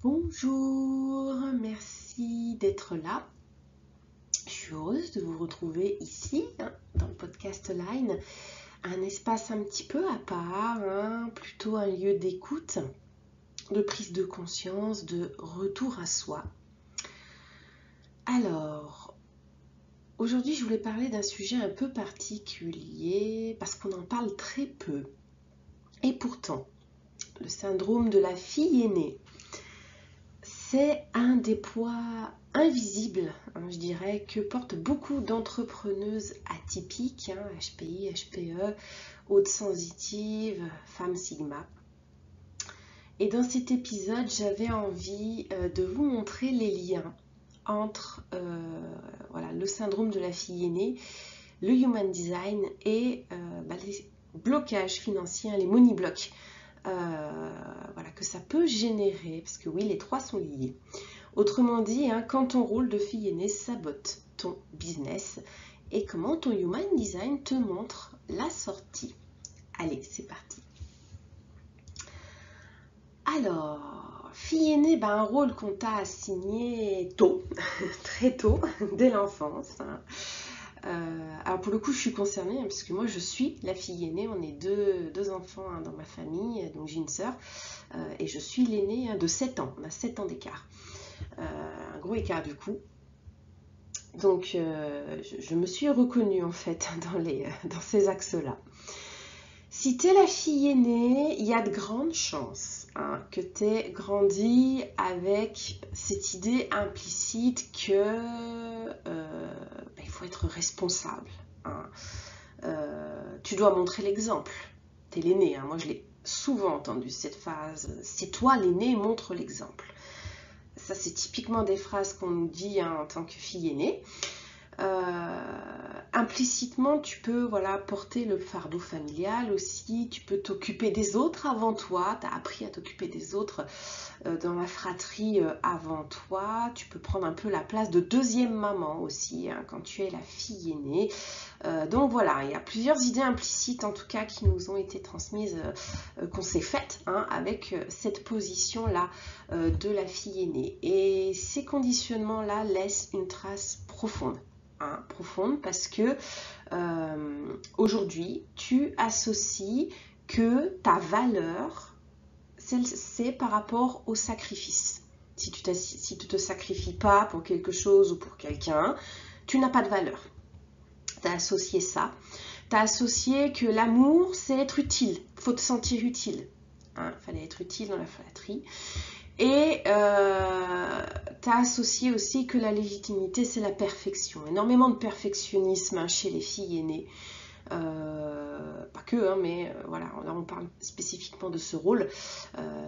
Bonjour, merci d'être là. Je suis heureuse de vous retrouver ici, dans le podcast Line, un espace un petit peu à part, plutôt un lieu d'écoute, de prise de conscience, de retour à soi. Alors, aujourd'hui je voulais parler d'un sujet un peu particulier parce qu'on en parle très peu. Et pourtant, le syndrome de la fille aînée, c'est un des poids invisibles, je dirais, que portent beaucoup d'entrepreneuses atypiques, HPI, HPE, hautes sensitives, femmes sigma. Et dans cet épisode, j'avais envie de vous montrer les liens entre le syndrome de la fille aînée, le human design et les blocages financiers, les money blocks. Que ça peut générer, parce que oui, les trois sont liés. Autrement dit, quand ton rôle de fille aînée sabote ton business et comment ton human design te montre la sortie. Allez, c'est parti. Alors, fille aînée, un rôle qu'on t'a assigné tôt, très tôt, dès l'enfance. Alors pour le coup, je suis concernée parce que moi, je suis la fille aînée. On est deux enfants dans ma famille, donc j'ai une sœur et je suis l'aînée de 7 ans. On a 7 ans d'écart. Un gros écart du coup. Donc je me suis reconnue en fait dans ces axes-là. Si tu es la fille aînée, il y a de grandes chances que tu aies grandi avec cette idée implicite que il faut être responsable. Tu dois montrer l'exemple. Tu es l'aîné, moi je l'ai souvent entendu cette phrase. C'est toi l'aîné, montre l'exemple. Ça, c'est typiquement des phrases qu'on nous dit en tant que fille aînée. Implicitement, tu peux porter le fardeau familial aussi, tu peux t'occuper des autres avant toi, tu as appris à t'occuper des autres dans la fratrie avant toi, tu peux prendre un peu la place de deuxième maman aussi quand tu es la fille aînée. Donc voilà, il y a plusieurs idées implicites en tout cas qui nous ont été transmises, qu'on s'est faites avec cette position-là de la fille aînée. Et ces conditionnements-là laissent une trace profonde. Profonde parce que aujourd'hui, tu associes que ta valeur, c'est par rapport au sacrifice. Si tu ne te sacrifies pas pour quelque chose ou pour quelqu'un, tu n'as pas de valeur. Tu as associé ça. Tu as associé que l'amour, c'est être utile. Il faut te sentir utile. Il fallait être utile dans la fratrie. Et tu as associé aussi que la légitimité, c'est la perfection. Énormément de perfectionnisme chez les filles aînées. Pas que, mais voilà, là on parle spécifiquement de ce rôle.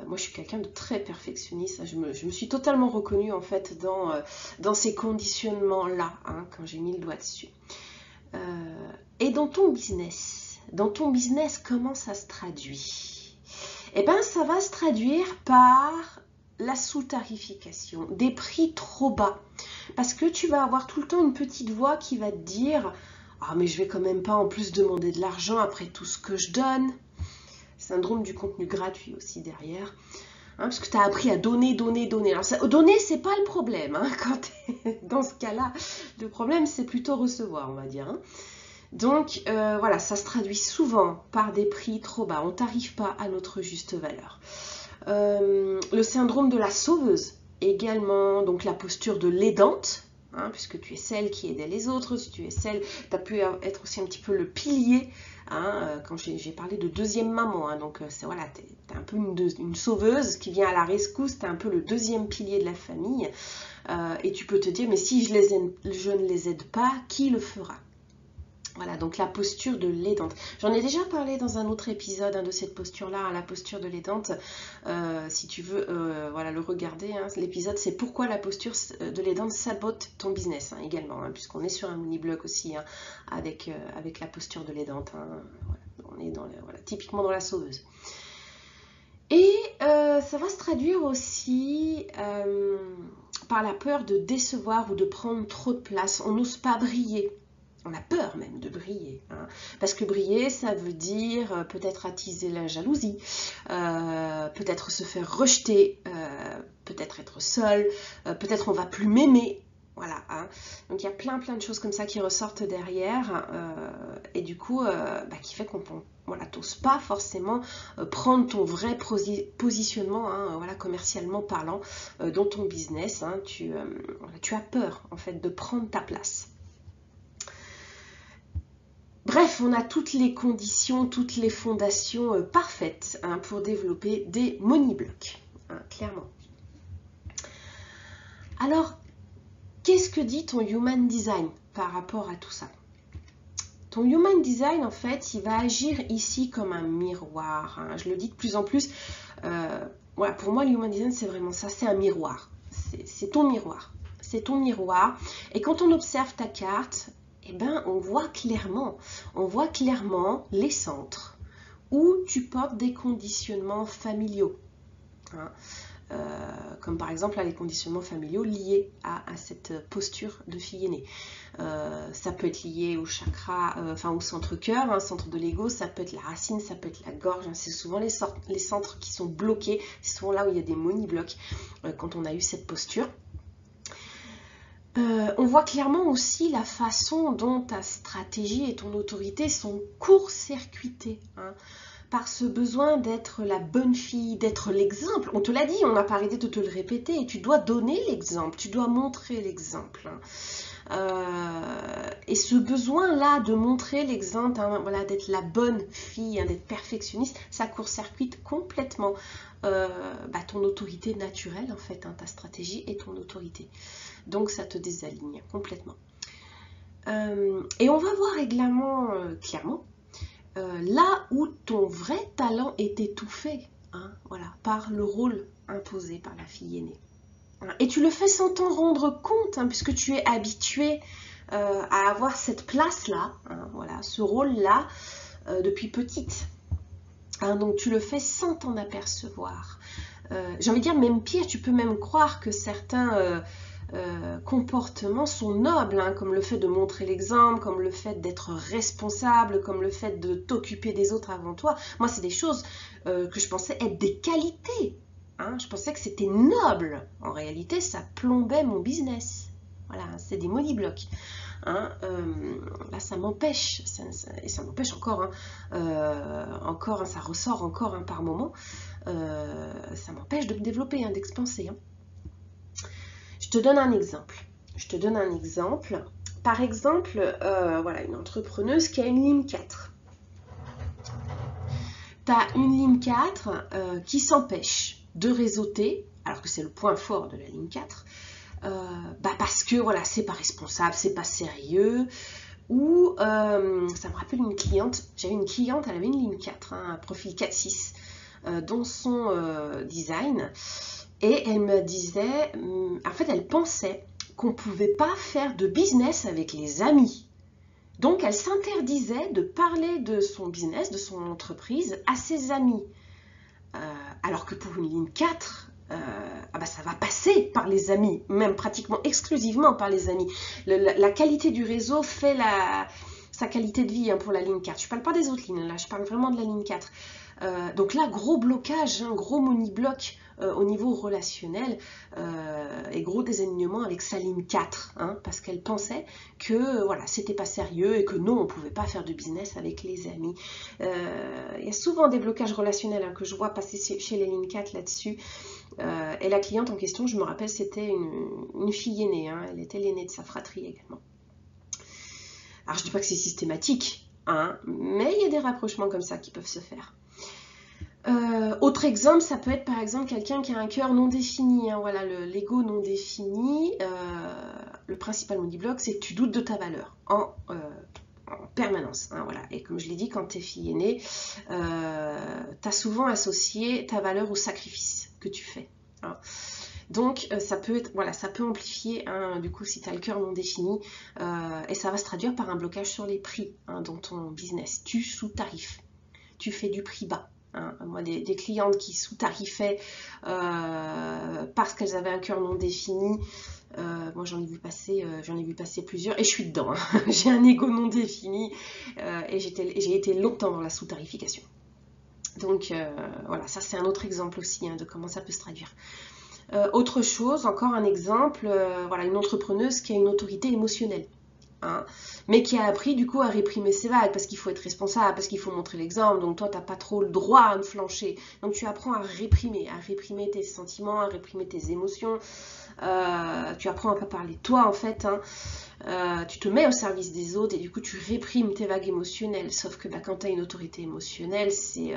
Moi je suis quelqu'un de très perfectionniste, je me suis totalement reconnue en fait dans ces conditionnements-là, quand j'ai mis le doigt dessus. Et dans ton business, comment ça se traduit? Eh bien, ça va se traduire par la sous-tarification, des prix trop bas. Parce que tu vas avoir tout le temps une petite voix qui va te dire « Ah, mais je vais quand même pas en plus demander de l'argent après tout ce que je donne. » Syndrome du contenu gratuit aussi derrière. Parce que tu as appris à donner. Alors, donner, c'est pas le problème. Quand tu es dans ce cas-là, le problème, c'est plutôt recevoir, on va dire. Donc, ça se traduit souvent par des prix trop bas. On ne tarife pas à notre juste valeur. Le syndrome de la sauveuse, également, donc la posture de l'aidante, puisque tu es celle qui aidait les autres, si tu es celle, tu as pu être aussi un petit peu le pilier, quand j'ai parlé de deuxième maman, donc tu es un peu une sauveuse qui vient à la rescousse, tu es un peu le deuxième pilier de la famille, et tu peux te dire, mais si je ne les aide pas, qui le fera? Voilà, donc la posture de l'aidante. J'en ai déjà parlé dans un autre épisode de cette posture-là, la posture de l'aidante. Si tu veux le regarder, l'épisode c'est pourquoi la posture de l'aidante sabote ton business également, puisqu'on est sur un money block aussi avec la posture de l'aidante. On est typiquement dans la sauveuse. Et ça va se traduire aussi par la peur de décevoir ou de prendre trop de place. On n'ose pas briller. On a peur même de briller, parce que briller, ça veut dire peut-être attiser la jalousie, peut-être se faire rejeter, peut-être être seul, peut-être on va plus m'aimer. Voilà, hein. Donc il y a plein de choses comme ça qui ressortent derrière et du coup qui fait qu'on voilà, t'oses pas forcément prendre ton vrai positionnement, hein, voilà, commercialement parlant, dans ton business, hein. Tu as peur en fait de prendre ta place. Bref, on a toutes les conditions, toutes les fondations parfaites, hein, pour développer des money blocks, hein, clairement. Alors, qu'est-ce que dit ton Human Design par rapport à tout ça? Ton Human Design, en fait, il va agir ici comme un miroir, hein. Je le dis de plus en plus. Voilà, pour moi, le Human Design, c'est vraiment ça, c'est un miroir. C'est ton miroir. C'est ton miroir. Et quand on observe ta carte, eh ben, on voit clairement les centres où tu portes des conditionnements familiaux, hein. Comme par exemple là, les conditionnements familiaux liés à cette posture de fille aînée. Ça peut être lié au chakra, enfin au centre cœur, hein, centre de l'ego, ça peut être la racine, ça peut être la gorge, hein. C'est souvent les centres qui sont bloqués, c'est souvent là où il y a des money blocks quand on a eu cette posture. On voit clairement aussi la façon dont ta stratégie et ton autorité sont court-circuitées, hein, par ce besoin d'être la bonne fille, d'être l'exemple. On te l'a dit, on n'a pas arrêté de te le répéter, et tu dois donner l'exemple, tu dois montrer l'exemple, hein. Et ce besoin-là de montrer l'exemple, hein, voilà, d'être la bonne fille, hein, d'être perfectionniste, ça court-circuite complètement ton autorité naturelle, en fait, hein, ta stratégie et ton autorité. Donc ça te désaligne complètement. Et on va voir également, clairement, là où ton vrai talent est étouffé, hein, voilà, par le rôle imposé par la fille aînée. Hein, et tu le fais sans t'en rendre compte, hein, puisque tu es habitué à avoir cette place-là, hein, voilà, ce rôle-là, depuis petite. Hein, donc tu le fais sans t'en apercevoir. J'ai envie de dire, même pire, tu peux même croire que certains comportements sont nobles, hein, comme le fait de montrer l'exemple, comme le fait d'être responsable, comme le fait de t'occuper des autres avant toi. Moi, c'est des choses que je pensais être des qualités, hein. Je pensais que c'était noble. En réalité, ça plombait mon business. Voilà, c'est des money blocks. Hein, là, ça m'empêche, et ça m'empêche encore, hein, encore, hein, ça ressort encore, hein, par moment, ça m'empêche de me développer, hein, d'expanser, hein. Je te donne un exemple. Par exemple, voilà, une entrepreneuse qui a une ligne 4. Tu as une ligne 4 qui s'empêche de réseauter, alors que c'est le point fort de la ligne 4, parce que voilà, c'est pas responsable, c'est pas sérieux. Ou ça me rappelle une cliente, j'avais une cliente, elle avait une ligne 4, hein, un profil 4-6 dans son design. Et elle me disait, en fait, elle pensait qu'on ne pouvait pas faire de business avec les amis. Donc, elle s'interdisait de parler de son business, de son entreprise, à ses amis. Alors que pour une ligne 4, ça va passer par les amis, même pratiquement exclusivement par les amis. La qualité du réseau fait sa qualité de vie, hein, pour la ligne 4. Je ne parle pas des autres lignes, là, je parle vraiment de la ligne 4. Donc là, gros blocage, hein, gros money block au niveau relationnel et gros désalignement avec sa ligne 4, hein, parce qu'elle pensait que voilà, c'était pas sérieux et que non, on pouvait pas faire de business avec les amis. Il y a souvent des blocages relationnels, hein, que je vois passer chez les lignes 4 là-dessus. Et la cliente en question, je me rappelle, c'était une fille aînée, hein, elle était l'aînée de sa fratrie également. Alors je dis pas que c'est systématique, hein, mais il y a des rapprochements comme ça qui peuvent se faire. Autre exemple, ça peut être par exemple quelqu'un qui a un cœur non défini, hein, voilà, l'ego non défini. Le principal money block, c'est que tu doutes de ta valeur en permanence, hein, voilà. Et comme je l'ai dit, quand tu es fille aînée, tu as souvent associé ta valeur au sacrifice que tu fais, hein. Donc ça peut être, voilà, ça peut amplifier, hein, du coup, si tu as le cœur non défini, et ça va se traduire par un blocage sur les prix, hein, dans ton business. Tu sous-tarifes, tu fais du prix bas. Hein, moi, des clientes qui sous-tarifaient parce qu'elles avaient un cœur non défini, moi j'en ai vu passer plusieurs, et je suis dedans, hein. J'ai un ego non défini, et j'ai été longtemps dans la sous-tarification. Donc voilà, ça c'est un autre exemple aussi, hein, de comment ça peut se traduire. Autre chose, encore un exemple, voilà, une entrepreneuse qui a une autorité émotionnelle. Hein, mais qui a appris du coup à réprimer ses vagues parce qu'il faut être responsable, parce qu'il faut montrer l'exemple, donc toi t'as pas trop le droit à me flancher, donc tu apprends à réprimer tes sentiments, à réprimer tes émotions, tu apprends à pas parler de toi en fait, hein. Tu te mets au service des autres et du coup tu réprimes tes vagues émotionnelles, sauf que bah, quand tu as une autorité émotionnelle, c'est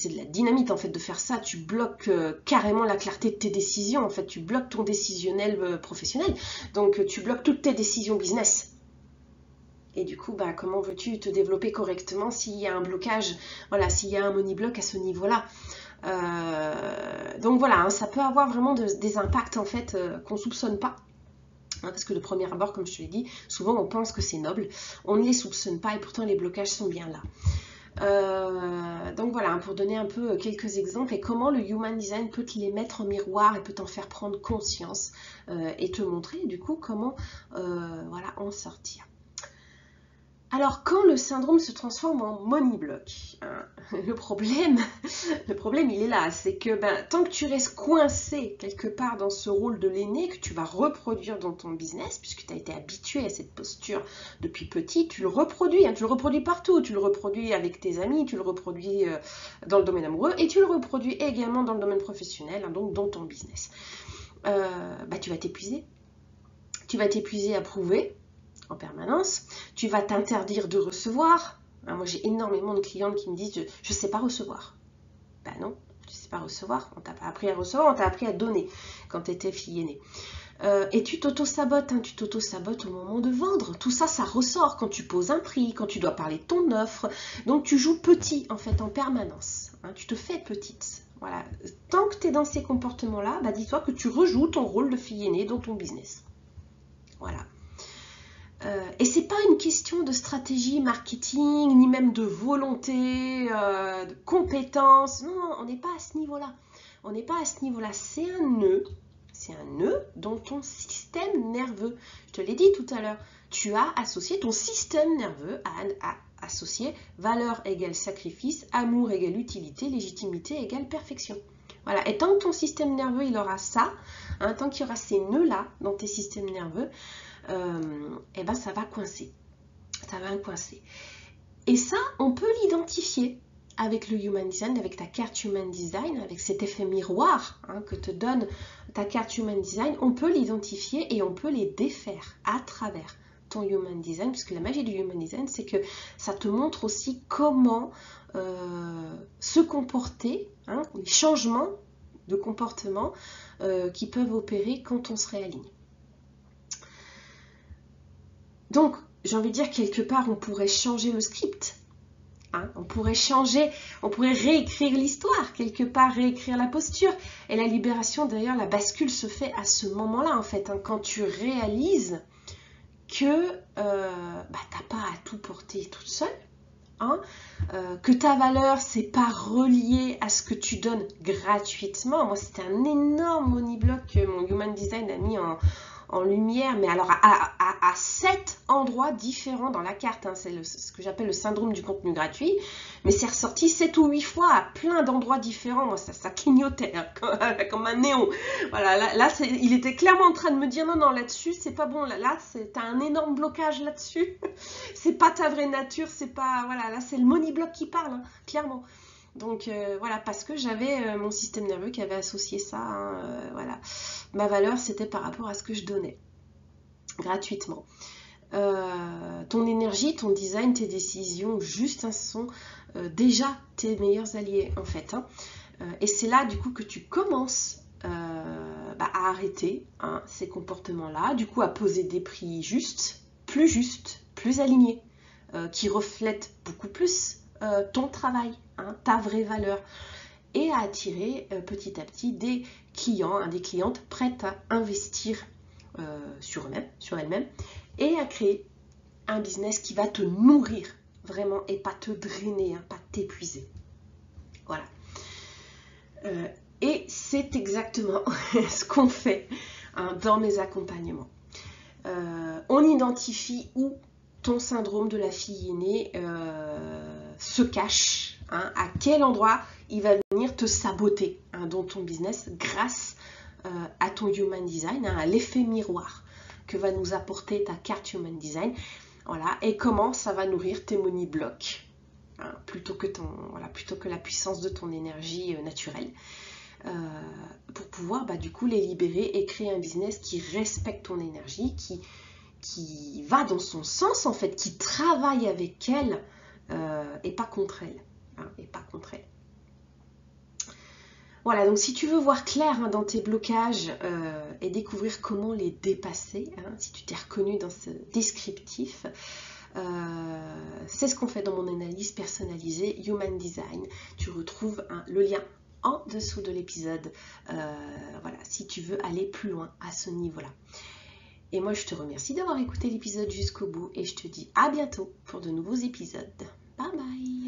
de la dynamite en fait de faire ça. Tu bloques carrément la clarté de tes décisions, en fait tu bloques ton décisionnel professionnel, donc tu bloques toutes tes décisions business. Et du coup, bah, comment veux-tu te développer correctement s'il y a un blocage, voilà, s'il y a un money block à ce niveau-là. Donc voilà, hein, ça peut avoir vraiment des impacts en fait qu'on soupçonne pas. Parce que de premier abord, comme je te l'ai dit, souvent on pense que c'est noble, on ne les soupçonne pas et pourtant les blocages sont bien là. Donc voilà, pour donner un peu quelques exemples et comment le Human Design peut te les mettre en miroir et peut t'en faire prendre conscience et te montrer du coup comment voilà, en sortir. Alors, quand le syndrome se transforme en money block, hein, le problème, il est là. C'est que tant que tu restes coincé quelque part dans ce rôle de l'aîné que tu vas reproduire dans ton business, puisque tu as été habitué à cette posture depuis petit, tu le reproduis. Hein, tu le reproduis partout. Tu le reproduis avec tes amis, tu le reproduis dans le domaine amoureux et tu le reproduis également dans le domaine professionnel, hein, donc dans ton business. Tu vas t'épuiser. Tu vas t'épuiser à prouver en permanence, tu vas t'interdire de recevoir. Moi j'ai énormément de clientes qui me disent je ne sais pas recevoir. Ben non, tu ne sais pas recevoir, on t'a pas appris à recevoir, on t'a appris à donner quand tu étais fille aînée. Et tu t'auto-sabotes, hein, tu t'auto-sabotes au moment de vendre. Tout ça, ça ressort quand tu poses un prix, quand tu dois parler de ton offre. Donc tu joues petit en fait en permanence, hein, tu te fais petite. Voilà. Tant que tu es dans ces comportements-là, dis-toi que tu rejoues ton rôle de fille aînée dans ton business. Voilà. Et c'est pas une question de stratégie marketing, ni même de volonté, de compétence. Non, on n'est pas à ce niveau-là. On n'est pas à ce niveau-là. C'est un nœud dans ton système nerveux. Je te l'ai dit tout à l'heure. Tu as associé ton système nerveux à associer valeur égale sacrifice, amour égale utilité, légitimité égale perfection. Voilà. Et tant que ton système nerveux il aura ça, hein, tant qu'il y aura ces nœuds-là dans tes systèmes nerveux, ça va coincer. Ça va coincer. Et ça, on peut l'identifier avec le Human Design, avec ta carte Human Design, avec cet effet miroir hein, que te donne ta carte Human Design. On peut l'identifier et on peut les défaire à travers ton Human Design, puisque la magie du Human Design, c'est que ça te montre aussi comment se comporter, hein, les changements de comportement qui peuvent opérer quand on se réaligne. Donc, j'ai envie de dire, quelque part, on pourrait changer le script. Hein, on pourrait réécrire l'histoire, quelque part, réécrire la posture. Et la libération, d'ailleurs, la bascule se fait à ce moment-là, en fait. Hein, quand tu réalises que t'as pas à tout porter toute seule. Hein, que ta valeur, c'est pas relié à ce que tu donnes gratuitement. Moi, c'était un énorme money block que mon Human Design a mis en lumière, mais alors à 7 endroits différents dans la carte. Hein. C'est ce que j'appelle le syndrome du contenu gratuit. Mais c'est ressorti 7 ou 8 fois à plein d'endroits différents. Moi, ça clignotait hein, comme un néon. Voilà, là il était clairement en train de me dire non, là-dessus, c'est pas bon. Là t'as un énorme blocage là-dessus. C'est pas ta vraie nature. C'est pas. Voilà, là, c'est le money block qui parle, hein, clairement. Donc voilà, parce que j'avais mon système nerveux qui avait associé ça, hein, voilà. Ma valeur, c'était par rapport à ce que je donnais, gratuitement. Ton énergie, ton design, tes décisions, juste, hein, sont déjà tes meilleurs alliés, en fait. Hein. Et c'est là, du coup, que tu commences à arrêter hein, ces comportements-là, du coup, à poser des prix justes, plus alignés, qui reflètent beaucoup plus ton travail, hein, ta vraie valeur, et à attirer petit à petit des clients, hein, des clientes prêtes à investir sur elles-mêmes et à créer un business qui va te nourrir vraiment et pas te drainer, hein, pas t'épuiser. Voilà. Et c'est exactement ce qu'on fait hein, dans mes accompagnements. On identifie où ton syndrome de la fille aînée se cache, hein, à quel endroit il va venir te saboter, dans ton business grâce à ton Human Design, à l'effet miroir que va nous apporter ta carte Human Design. Voilà, et comment ça va nourrir tes money blocks, plutôt que la puissance de ton énergie naturelle, pour pouvoir du coup les libérer et créer un business qui respecte ton énergie, qui va dans son sens en fait, qui travaille avec elle et pas contre elle, et pas contre elle. Voilà, donc si tu veux voir clair dans tes blocages et découvrir comment les dépasser, si tu t'es reconnu dans ce descriptif, c'est ce qu'on fait dans mon analyse personnalisée Human Design. Tu retrouves le lien en dessous de l'épisode, voilà, si tu veux aller plus loin à ce niveau-là. Et moi, je te remercie d'avoir écouté l'épisode jusqu'au bout et je te dis à bientôt pour de nouveaux épisodes. Bye bye!